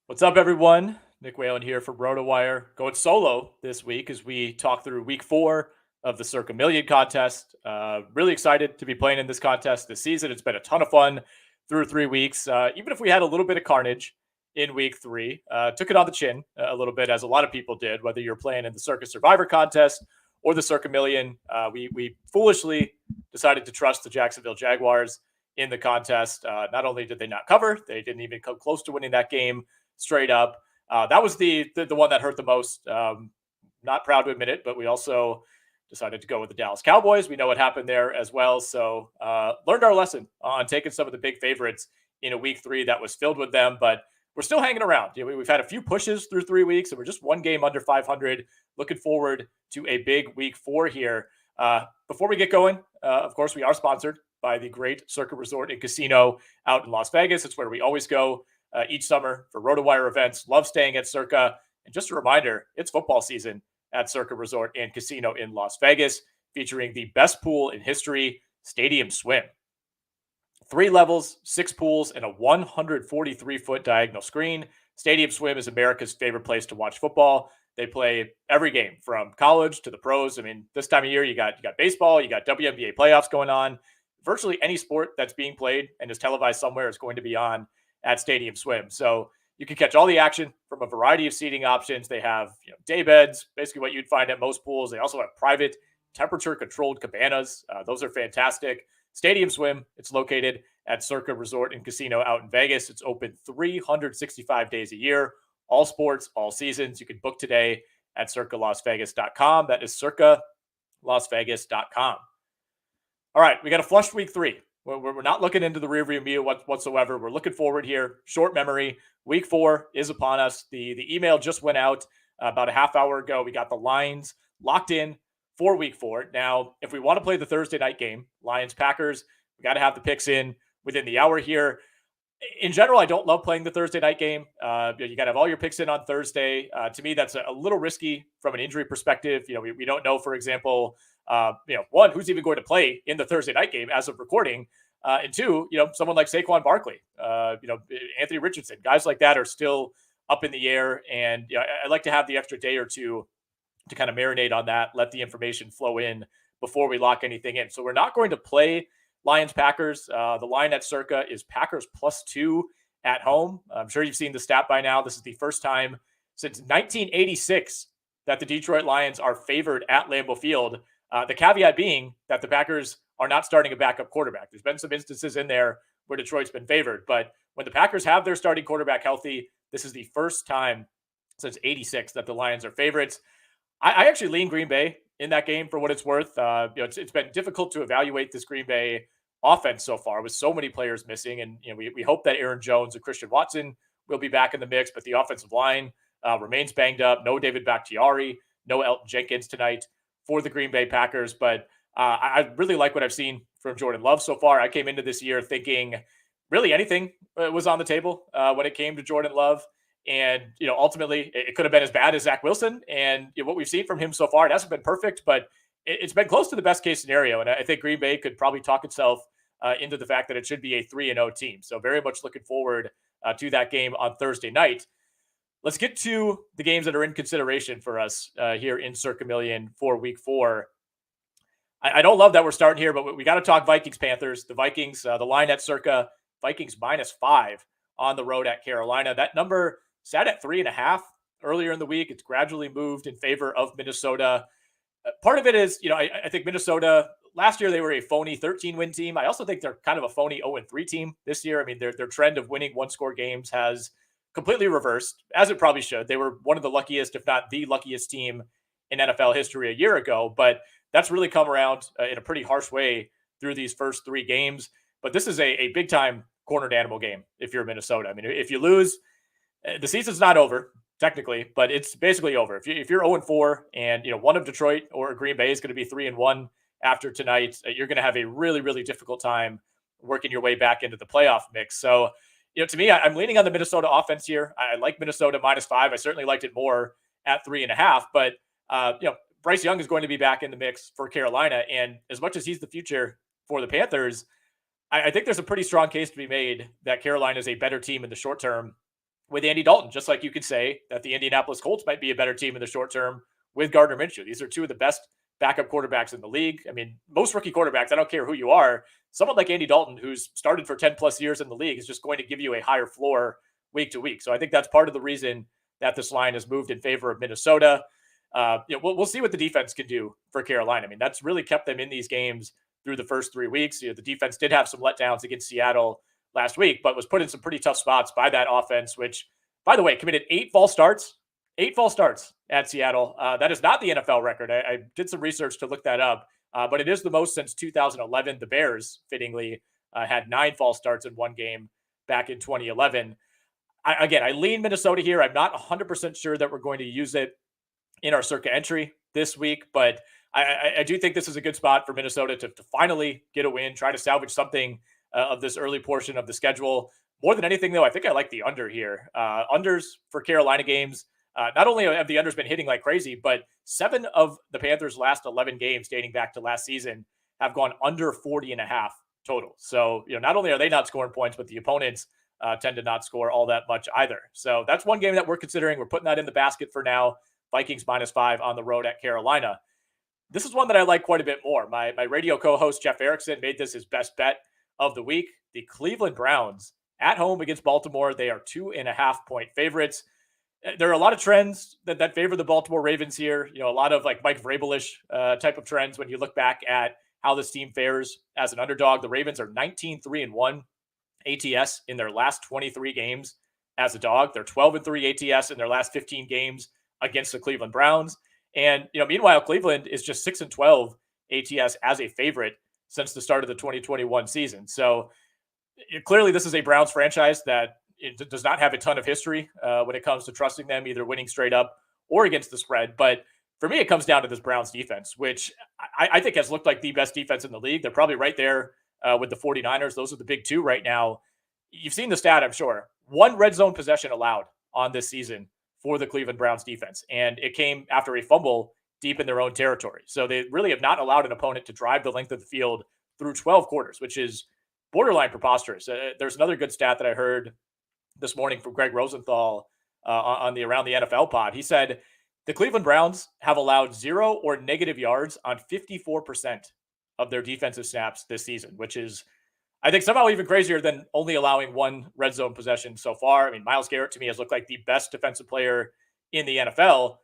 What's up, everyone? Nick Whalen here for RotoWire. Going solo this week as we talk through week 4 of the Circa Million contest. Really excited to be playing in this contest this season. It's been a ton of fun through 3 weeks. Even if we had a little bit of carnage in week 3, took it on the chin a little bit, as a lot of people did, whether you're playing in the Circa Survivor contest or the Circa Million. We foolishly decided to trust the Jacksonville Jaguars in the contest. Not only did they not cover, they didn't even come close to winning that game straight up. That was the one that hurt the most. Not proud to admit it, but we also decided to go with the Dallas Cowboys. We know what happened there as well. So learned our lesson on taking some of the big favorites in a week 3 that was filled with them, but we're still hanging around. We've had a few pushes through 3 weeks, and we're just one game under 500. Looking forward to a big week 4 here. Before we get going, of course, we are sponsored by the great Circa Resort and Casino out in Las Vegas. It's where we always go each summer for RotoWire events. Love staying at Circa. And just a reminder, it's football season at Circa Resort and Casino in Las Vegas, featuring the best pool in history, Stadium Swim. 3 levels, 6 pools, and a 143-foot diagonal screen. Stadium Swim is America's favorite place to watch football. They play every game from college to the pros. I mean, this time of year, you got baseball, you got WNBA playoffs going on. Virtually any sport that's being played and is televised somewhere is going to be on at Stadium Swim. So you can catch all the action from a variety of seating options. They have day beds, basically what you'd find at most pools. They also have private temperature-controlled cabanas. Those are fantastic. Stadium Swim, it's located at Circa Resort and Casino out in Vegas. It's open 365 days a year, all sports, all seasons. You can book today at circalasvegas.com. That is circalasvegas.com. All right, we got a flushed week 3. We're not looking into the rearview mirror whatsoever. We're looking forward here. Short memory. Week 4 is upon us. The email just went out about a half hour ago. We got the lines locked in for week 4. Now, if we want to play the Thursday night game, Lions-Packers, we got to have the picks in within the hour here. In general, I don't love playing the Thursday night game. You got to have all your picks in on Thursday. To me, that's a little risky from an injury perspective. We don't know, for example, one, who's even going to play in the Thursday night game as of recording, and 2, someone like Saquon Barkley, Anthony Richardson, guys like that are still up in the air, and I like to have the extra day or two to kind of marinate on that, let the information flow in before we lock anything in. So we're not going to play Lions-Packers. The line at Circa is Packers +2 at home. I'm sure you've seen the stat by now. This is the first time since 1986 that the Detroit Lions are favored at Lambeau Field. The caveat being that the Packers are not starting a backup quarterback. There's been some instances in there where Detroit's been favored, but when the Packers have their starting quarterback healthy, this is the first time since 86 that the Lions are favorites. I actually lean Green Bay in that game for what it's worth. It's been difficult to evaluate this Green Bay offense so far with so many players missing, and we hope that Aaron Jones and Christian Watson will be back in the mix, but the offensive line remains banged up. No David Bakhtiari, no Elton Jenkins tonight for the Green Bay Packers, but I really like what I've seen from Jordan Love so far. I came into this year thinking really anything was on the table when it came to Jordan Love. And, ultimately it could have been as bad as Zach Wilson. And what we've seen from him so far, it hasn't been perfect, but it's been close to the best case scenario. And I think Green Bay could probably talk itself into the fact that it should be a 3-0 team. So very much looking forward to that game on Thursday night. Let's get to the games that are in consideration for us here in Circa Million for week 4. I don't love that we're starting here, but we got to talk Vikings Panthers. The Vikings, the line at Circa, Vikings -5 on the road at Carolina. That number sat at 3.5 earlier in the week. It's gradually moved in favor of Minnesota. Part of it is, I think Minnesota, last year they were a phony 13-win team. I also think they're kind of a phony 0-3 team this year. I mean, their trend of winning one-score games has completely reversed, as it probably should. They were one of the luckiest, if not the luckiest team in NFL history a year ago, but that's really come around in a pretty harsh way through these first 3 games. But this is a big-time cornered animal game if you're Minnesota. I mean, if you lose, the season's not over technically, but it's basically over. If you're 0-4 and one of Detroit or Green Bay is going to be 3-1 after tonight, you're going to have a really, really difficult time working your way back into the playoff mix. So, to me, I'm leaning on the Minnesota offense here. I like Minnesota -5. I certainly liked it more at 3.5, but Bryce Young is going to be back in the mix for Carolina, and as much as he's the future for the Panthers, I think there's a pretty strong case to be made that Carolina is a better team in the short term with Andy Dalton, just like you could say that the Indianapolis Colts might be a better team in the short term with Gardner Minshew. These are two of the best backup quarterbacks in the league. I mean, most rookie quarterbacks, I don't care who you are, someone like Andy Dalton, who's started for 10 plus years in the league, is just going to give you a higher floor week to week. So I think that's part of the reason that this line has moved in favor of Minnesota. We'll see what the defense can do for Carolina. I mean, that's really kept them in these games through the first 3 weeks. The defense did have some letdowns against Seattle last week, but was put in some pretty tough spots by that offense, which, by the way, committed 8 false starts at Seattle. That is not the NFL record. I did some research to look that up, but it is the most since 2011. The Bears, fittingly, had 9 false starts in one game back in 2011. I lean Minnesota here. I'm not 100% sure that we're going to use it in our Circa entry this week, but I do think this is a good spot for Minnesota to finally get a win, try to salvage something of this early portion of the schedule. More than anything, though, I think I like the under here. Unders for Carolina games. Not only have the unders been hitting like crazy, but 7 of the Panthers' last 11 games dating back to last season have gone under 40.5 total. So, not only are they not scoring points, but the opponents tend to not score all that much either. So that's one game that we're considering. We're putting that in the basket for now. Vikings -5 on the road at Carolina. This is one that I like quite a bit more. My radio co-host, Jeff Erickson, made this his best bet of the week. The Cleveland Browns at home against Baltimore. They are 2.5-point favorites. There are a lot of trends that favor the Baltimore Ravens here. A lot of like Mike Vrabel-ish type of trends when you look back at how this team fares as an underdog. The Ravens are 19-3-1 ATS in their last 23 games as a dog. They're 12-3 ATS in their last 15 games against the Cleveland Browns. And, meanwhile, Cleveland is just 6-12 ATS as a favorite since the start of the 2021 season. So clearly this is a Browns franchise that it does not have a ton of history when it comes to trusting them, either winning straight up or against the spread. But for me, it comes down to this Browns defense, which I think has looked like the best defense in the league. They're probably right there with the 49ers. Those are the big two right now. You've seen the stat, I'm sure. 1 red zone possession allowed on this season for the Cleveland Browns defense. And it came after a fumble deep in their own territory. So they really have not allowed an opponent to drive the length of the field through 12 quarters, which is borderline preposterous. There's another good stat that I heard this morning from Greg Rosenthal on the Around the NFL pod. He said the Cleveland Browns have allowed 0 or negative yards on 54% of their defensive snaps this season, which is, I think, somehow even crazier than only allowing 1 red zone possession so far. I mean, Myles Garrett to me has looked like the best defensive player in the NFL.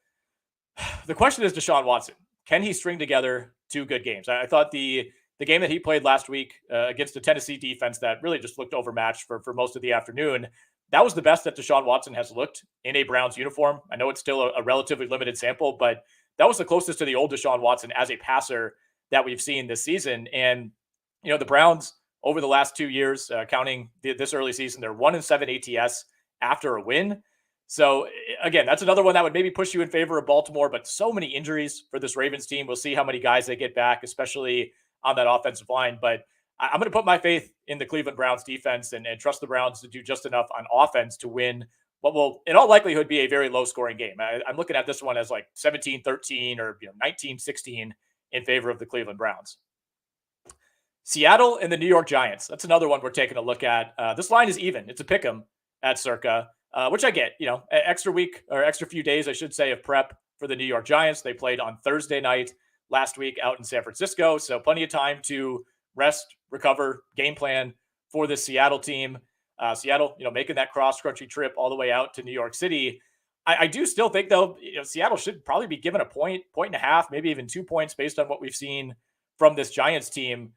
The question is Deshaun Watson. Can he string together 2 good games? I thought the game that he played last week against the Tennessee defense that really just looked overmatched for most of the afternoon, that was the best that Deshaun Watson has looked in a Browns uniform. I know it's still a relatively limited sample, but that was the closest to the old Deshaun Watson as a passer that we've seen this season. And, the Browns over the last 2 years, counting this early season, they're 1-7 ATS after a win. So again, that's another one that would maybe push you in favor of Baltimore, but so many injuries for this Ravens team. We'll see how many guys they get back, especially on that offensive line. But I'm going to put my faith in the Cleveland Browns defense and trust the Browns to do just enough on offense to win what will, in all likelihood, be a very low-scoring game. I'm looking at this one as like 17-13 or 19-16 in favor of the Cleveland Browns. Seattle and the New York Giants. That's another one we're taking a look at. This line is even. It's a pick 'em at Circa, which I get. Extra week or extra few days, I should say, of prep for the New York Giants. They played on Thursday night last week out in San Francisco, so plenty of time to rest, recover, game plan for this Seattle team. Seattle, making that cross-country trip all the way out to New York City. I do still think, though, Seattle should probably be given a point and a half, maybe even 2 points based on what we've seen from this Giants team.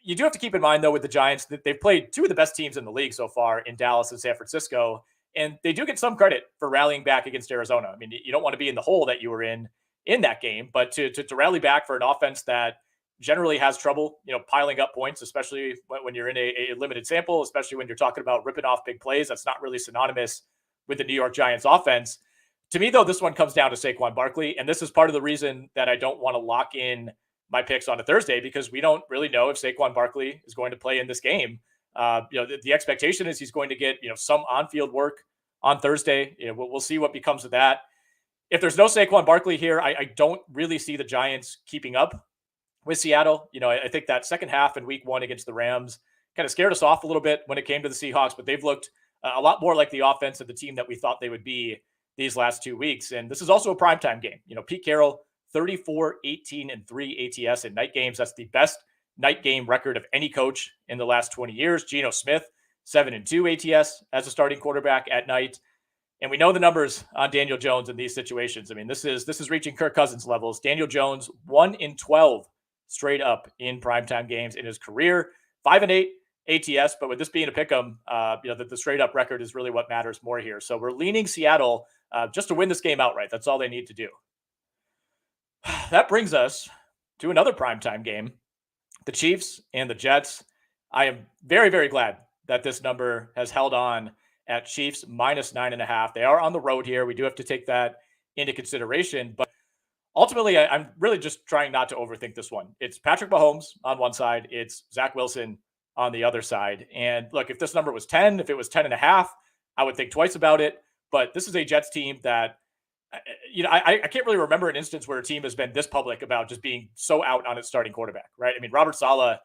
You do have to keep in mind, though, with the Giants that they've played 2 of the best teams in the league so far in Dallas and San Francisco, and they do get some credit for rallying back against Arizona. I mean, you don't want to be in the hole that you were in that game, but to rally back for an offense that generally has trouble, piling up points, especially when you're in a limited sample, especially when you're talking about ripping off big plays. That's not really synonymous with the New York Giants offense. To me, though, this one comes down to Saquon Barkley, and this is part of the reason that I don't want to lock in my picks on a Thursday, because we don't really know if Saquon Barkley is going to play in this game. The expectation is he's going to get, some on-field work on Thursday. We'll see what becomes of that. If there's no Saquon Barkley here, I don't really see the Giants keeping up with Seattle. I think that second half in week 1 against the Rams kind of scared us off a little bit when it came to the Seahawks, but they've looked a lot more like the offense of the team that we thought they would be these last 2 weeks. And this is also a primetime game. Pete Carroll, 34, 18, and 3 ATS in night games. That's the best night game record of any coach in the last 20 years. Geno Smith, 7 and 2 ATS as a starting quarterback at night. And we know the numbers on Daniel Jones in these situations. I mean, this is reaching Kirk Cousins levels. Daniel Jones, 1 in 12 straight up in primetime games in his career, 5 and 8 ATS. But with this being a pick'em, the straight up record is really what matters more here. So we're leaning Seattle just to win this game outright. That's all they need to do. That brings us to another primetime game, the Chiefs and the Jets. I am very, very glad that this number has held on at Chiefs -9.5. They are on the road here. We do have to take that into consideration. But ultimately, I'm really just trying not to overthink this one. It's Patrick Mahomes on one side. It's Zach Wilson on the other side. And look, if this number was 10, if it was 10.5, I would think twice about it. But this is a Jets team that, I can't really remember an instance where a team has been this public about just being so out on its starting quarterback, right? I mean, Robert Saleh,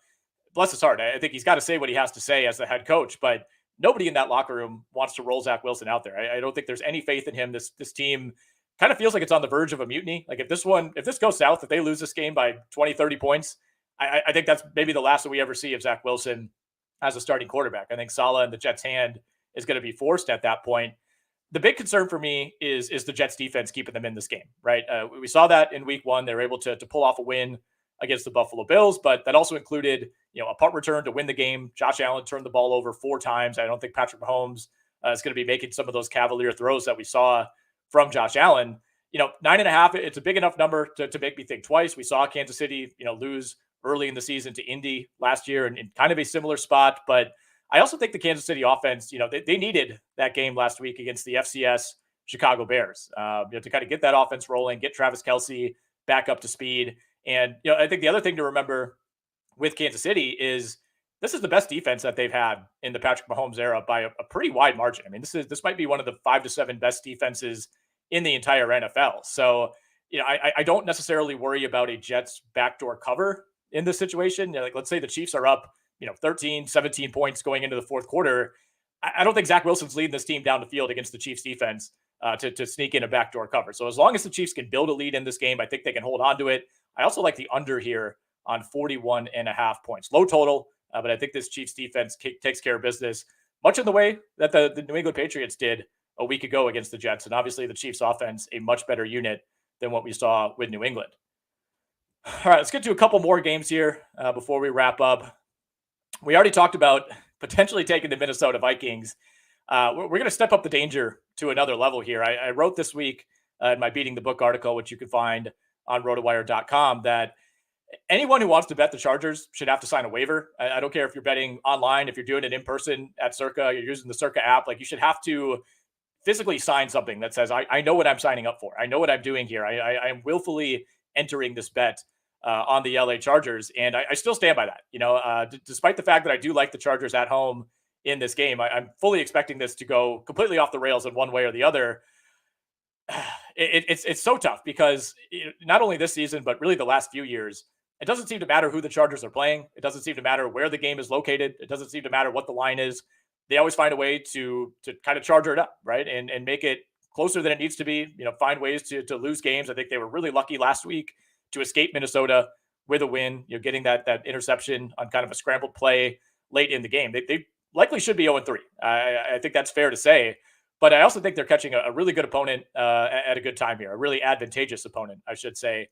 bless his heart, I think he's got to say what he has to say as the head coach, but nobody in that locker room wants to roll Zach Wilson out there. I don't think there's any faith in him. This team kind of feels like it's on the verge of a mutiny. Like if this goes south, if they lose this game by 20, 30 points, I think that's maybe the last that we ever see of Zach Wilson as a starting quarterback. I think Saleh and the Jets' hand is going to be forced at that point. The big concern for me is the Jets defense keeping them in this game, right? We saw that in week 1. They were able to pull off a win against the Buffalo Bills, but that also included, a punt return to win the game. Josh Allen turned the ball over 4 times. I don't think Patrick Mahomes is going to be making some of those cavalier throws that we saw from Josh Allen. 9.5, it's a big enough number to make me think twice. We saw Kansas City, lose early in the season to Indy last year in kind of a similar spot, but I also think the Kansas City offense, they needed that game last week against the FCS Chicago Bears to kind of get that offense rolling, get Travis Kelce back up to speed. And, I think the other thing to remember with Kansas City is this is the best defense that they've had in the Patrick Mahomes era by a pretty wide margin. I mean, this might be one of the 5 to 7 best defenses in the entire NFL. So, I don't necessarily worry about a Jets backdoor cover in this situation. Like, let's say the Chiefs are up 13, 17 points going into the fourth quarter. I don't think Zach Wilson's leading this team down the field against the Chiefs defense to sneak in a backdoor cover. So as long as the Chiefs can build a lead in this game, I think they can hold on to it. I also like the under here on 41.5 points. Low total, but I think this Chiefs defense takes care of business much in the way that the New England Patriots did a week ago against the Jets. And obviously the Chiefs offense, a much better unit than what we saw with New England. All right, let's get to a couple more games here before we wrap up. We already talked about potentially taking the Minnesota Vikings. We're going to step up the danger to another level here. I wrote this week in my Beating the Book article, which you can find on RotoWire.com, that anyone who wants to bet the Chargers should have to sign a waiver. I don't care if you're betting online, if you're doing it in person at Circa, you're using the Circa app, like you should have to physically sign something that says, I know what I'm signing up for. I know what I'm doing here. I am willfully entering this bet on the LA Chargers. And I still stand by that. Despite the fact that I do like the Chargers at home in this game, I'm fully expecting this to go completely off the rails in one way or the other. It's so tough because not only this season, but really the last few years, it doesn't seem to matter who the Chargers are playing. It doesn't seem to matter where the game is located. It doesn't seem to matter what the line is. They always find a way to kind of charger it up, right? And make it closer than it needs to be, find ways to lose games. I think they were really lucky last week to escape Minnesota with a win, getting that interception on kind of a scrambled play late in the game. They likely should be 0-3. I think that's fair to say. But I also think they're catching a really good opponent at a good time here, a really advantageous opponent, I should say.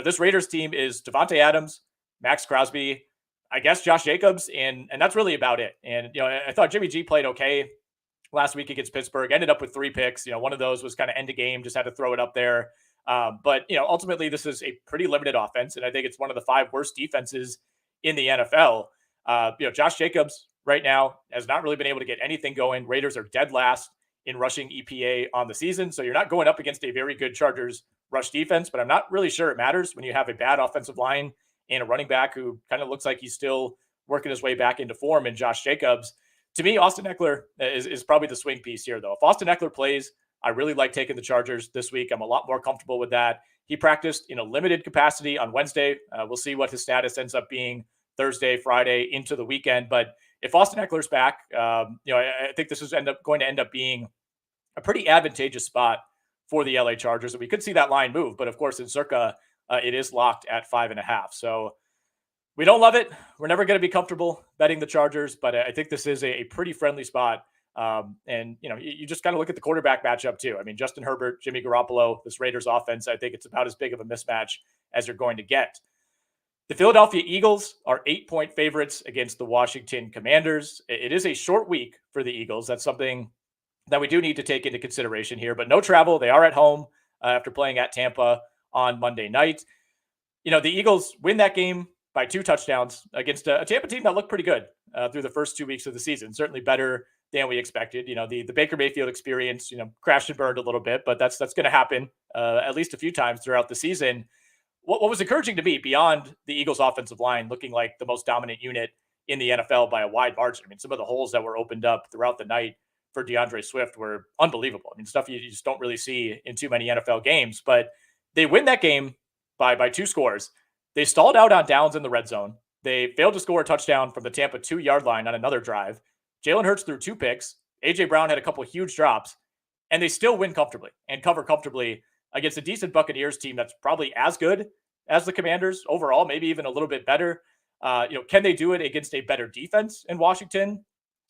This Raiders team is Devontae Adams, Max Crosby, I guess Josh Jacobs, and that's really about it. And, I thought Jimmy G played okay last week against Pittsburgh, ended up with 3 picks. One of those was kind of end of game, just had to throw it up there. But ultimately this is a pretty limited offense. And I think it's one of the 5 worst defenses in the NFL. Josh Jacobs right now has not really been able to get anything going. Raiders are dead last in rushing EPA on the season. So you're not going up against a very good Chargers rush defense, but I'm not really sure it matters when you have a bad offensive line and a running back who kind of looks like he's still working his way back into form in Josh Jacobs. To me, Austin Eckler is probably the swing piece here, though. If Austin Eckler plays, I really like taking the Chargers this week. I'm a lot more comfortable with that. He practiced in a limited capacity on Wednesday. We'll see what his status ends up being Thursday, Friday, into the weekend. But if Austin Eckler's back, I think this is going to end up being a pretty advantageous spot for the LA Chargers. And we could see that line move, but of course in Circa, it is locked at 5.5. So we don't love it. We're never going to be comfortable betting the Chargers, but I think this is a pretty friendly spot. And you just got to look at the quarterback matchup too. I mean, Justin Herbert, Jimmy Garoppolo, this Raiders offense, I think it's about as big of a mismatch as you're going to get. The Philadelphia Eagles are 8-point favorites against the Washington Commanders. It is a short week for the Eagles. That's something that we do need to take into consideration here, but no travel. They are at home after playing at Tampa on Monday night. The Eagles win that game by 2 touchdowns against a Tampa team that looked pretty good through the first 2 weeks of the season. Certainly better than we expected. The Baker Mayfield experience, crashed and burned a little bit, but that's going to happen at least a few times throughout the season. What was encouraging to me beyond the Eagles offensive line looking like the most dominant unit in the NFL by a wide margin. I mean, some of the holes that were opened up throughout the night for DeAndre Swift were unbelievable. I mean, stuff you just don't really see in too many NFL games, but they win that game by 2 scores. They stalled out on downs in the red zone. They failed to score a touchdown from the Tampa 2-yard line on another drive. Jalen Hurts threw 2 picks. A.J. Brown had a couple of huge drops, and they still win comfortably and cover comfortably against a decent Buccaneers team that's probably as good as the Commanders overall, maybe even a little bit better. Can they do it against a better defense in Washington?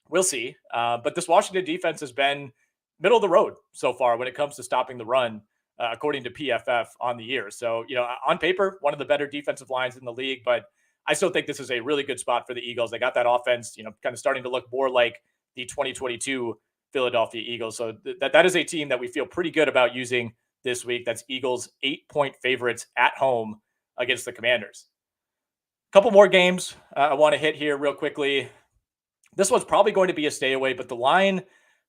We'll see. But this Washington defense has been middle of the road so far when it comes to stopping the run, according to PFF on the year. So, on paper, one of the better defensive lines in the league, but I still think this is a really good spot for the Eagles. They got that offense, kind of starting to look more like the 2022 Philadelphia Eagles. So that is a team that we feel pretty good about using this week. That's Eagles 8-point favorites at home against the Commanders. A couple more games I want to hit here real quickly. This one's probably going to be a stay away, but the line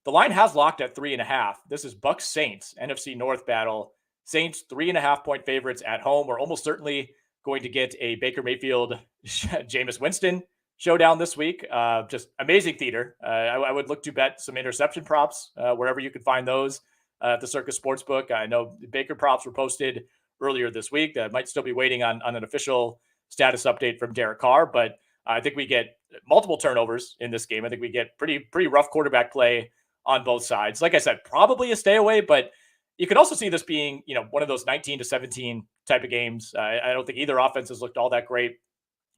has locked at 3.5. This is Bucs Saints, NFC North battle. Saints 3.5-point favorites at home. We're almost certainly going to get a Baker Mayfield, Jameis Winston showdown this week. Just amazing theater. I would look to bet some interception props wherever you can find those at the Circa Sportsbook. I know the Baker props were posted earlier this week. That might still be waiting on an official status update from Derek Carr, but I think we get multiple turnovers in this game. I think we get pretty rough quarterback play on both sides. Like I said, probably a stay away, but you could also see this being, one of those 19-17 type of games. I don't think either offense has looked all that great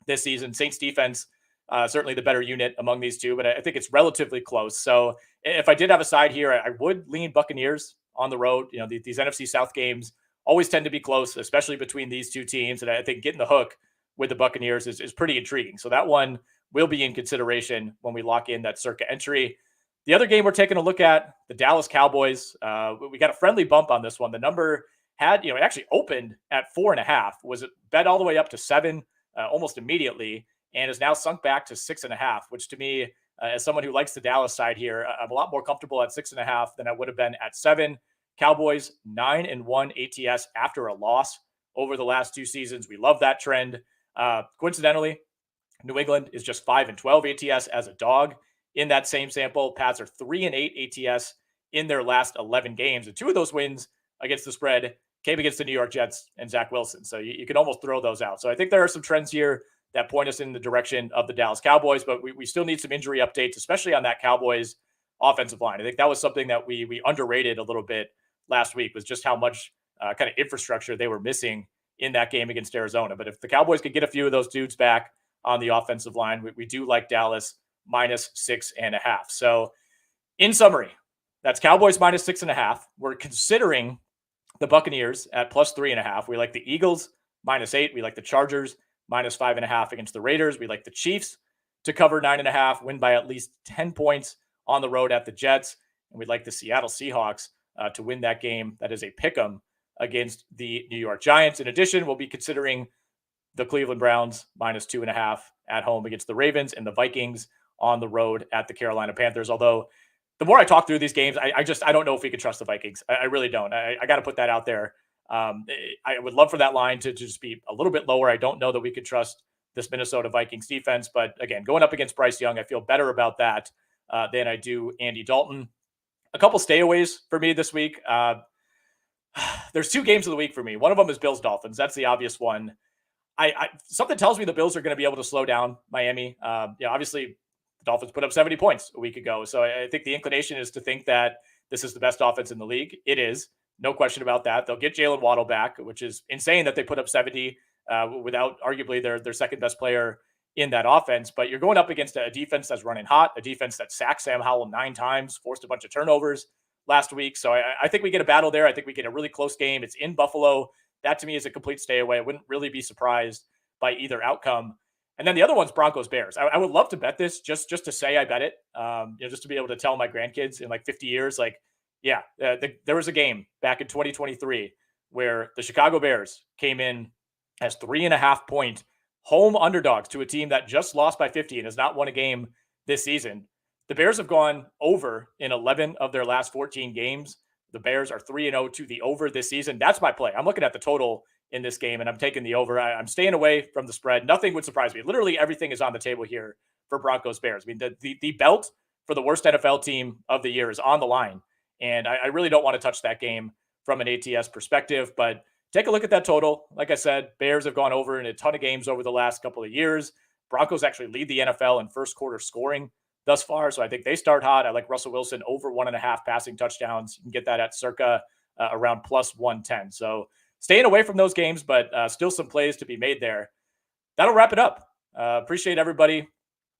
this season. Saints defense, certainly the better unit among these two, but I think it's relatively close. So if I did have a side here, I would lean Buccaneers on the road. These NFC South games always tend to be close, especially between these two teams. And I think getting the hook with the Buccaneers is pretty intriguing. So that one will be in consideration when we lock in that Circa entry. The other game we're taking a look at, the Dallas Cowboys. We got a friendly bump on this one. The number had, it actually opened at 4.5, was it bet all the way up to 7 almost immediately, and is now sunk back to 6.5, which to me, as someone who likes the Dallas side here, I'm a lot more comfortable at 6.5 than I would have been at 7. Cowboys 9-1 ATS after a loss over the last 2 seasons. We love that trend. Coincidentally, New England is just 5-12 ATS as a dog in that same sample. Pats are 3-8 ATS in their last 11 games. And 2 of those wins against the spread came against the New York Jets and Zach Wilson. So you can almost throw those out. So I think there are some trends here that point us in the direction of the Dallas Cowboys, but we still need some injury updates, especially on that Cowboys offensive line. I think that was something that we underrated a little bit last week, was just how much kind of infrastructure they were missing in that game against Arizona. But if the Cowboys could get a few of those dudes back on the offensive line, we do like Dallas minus 6.5. So in summary, that's Cowboys minus 6.5. We're considering the Buccaneers at plus 3.5. We like the Eagles minus 8. We like the Chargers minus 5.5 against the Raiders. We like the Chiefs to cover 9.5, win by at least 10 points on the road at the Jets. And we'd like the Seattle Seahawks to win that game. That is a pick'em against the New York Giants. In addition, we'll be considering the Cleveland Browns minus 2.5 at home against the Ravens, and the Vikings on the road at the Carolina Panthers. Although the more I talk through these games, I don't know if we can trust the Vikings. I really don't. I got to put that out there. I would love for that line to just be a little bit lower. I don't know that we could trust this Minnesota Vikings defense, but again, going up against Bryce Young, I feel better about that than I do Andy Dalton. A couple stayaways for me this week. There's 2 games of the week for me. One of them is Bills Dolphins. That's the obvious one. Something tells me the Bills are going to be able to slow down Miami. Obviously The Dolphins put up 70 points a week ago. So I think the inclination is to think that this is the best offense in the league. It is. No question about that. They'll get Jalen Waddle back, which is insane that they put up 70 without arguably their second best player in that offense. But you're going up against a defense that's running hot, a defense that sacked Sam Howell 9 times, forced a bunch of turnovers last week. So I think we get a battle there. I think we get a really close game. It's in Buffalo. That to me is a complete stay away. I wouldn't really be surprised by either outcome. And then the other one's Broncos Bears. I would love to bet this just to say I bet it, just to be able to tell my grandkids in like 50 years, like, yeah, there was a game back in 2023 where the Chicago Bears came in as 3.5-point home underdogs to a team that just lost by 50 and has not won a game this season. The Bears have gone over in 11 of their last 14 games. The Bears are 3-0 to the over this season. That's my play. I'm looking at the total in this game, and I'm taking the over. I'm staying away from the spread. Nothing would surprise me. Literally everything is on the table here for Broncos Bears. I mean, the belt for the worst NFL team of the year is on the line, and I really don't want to touch that game from an ATS perspective, but take a look at that total. Like I said, Bears have gone over in a ton of games over the last couple of years. Broncos actually lead the NFL in first quarter scoring thus far, so I think they start hot. I like Russell Wilson over 1.5 passing touchdowns. You can get that at circa around plus 110. So staying away from those games, but still some plays to be made there. That'll wrap it up. Appreciate everybody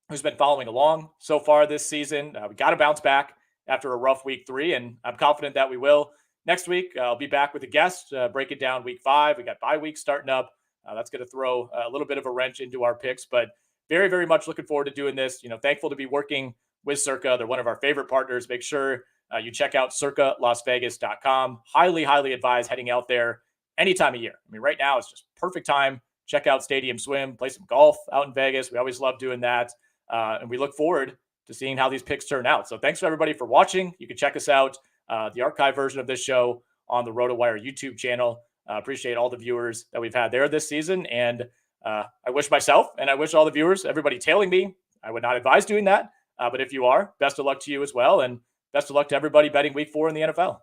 who's been following along so far this season. We got to bounce back after a rough week 3, and I'm confident that we will. Next week, I'll be back with a guest, break it down week 5. We got bye week starting up. That's going to throw a little bit of a wrench into our picks, but very, very much looking forward to doing this. Thankful to be working with Circa. They're one of our favorite partners. Make sure you check out circalasvegas.com. Highly, highly advise heading out there any time of year. I mean, right now it's just perfect time. Check out Stadium Swim, play some golf out in Vegas. We always love doing that. And we look forward to seeing how these picks turn out. So thanks for everybody for watching. You can check us out, the archive version of this show on the RotoWire YouTube channel. Appreciate all the viewers that we've had there this season. And I wish myself and I wish all the viewers, everybody tailing me, I would not advise doing that. But if you are, best of luck to you as well. And best of luck to everybody betting week 4 in the NFL.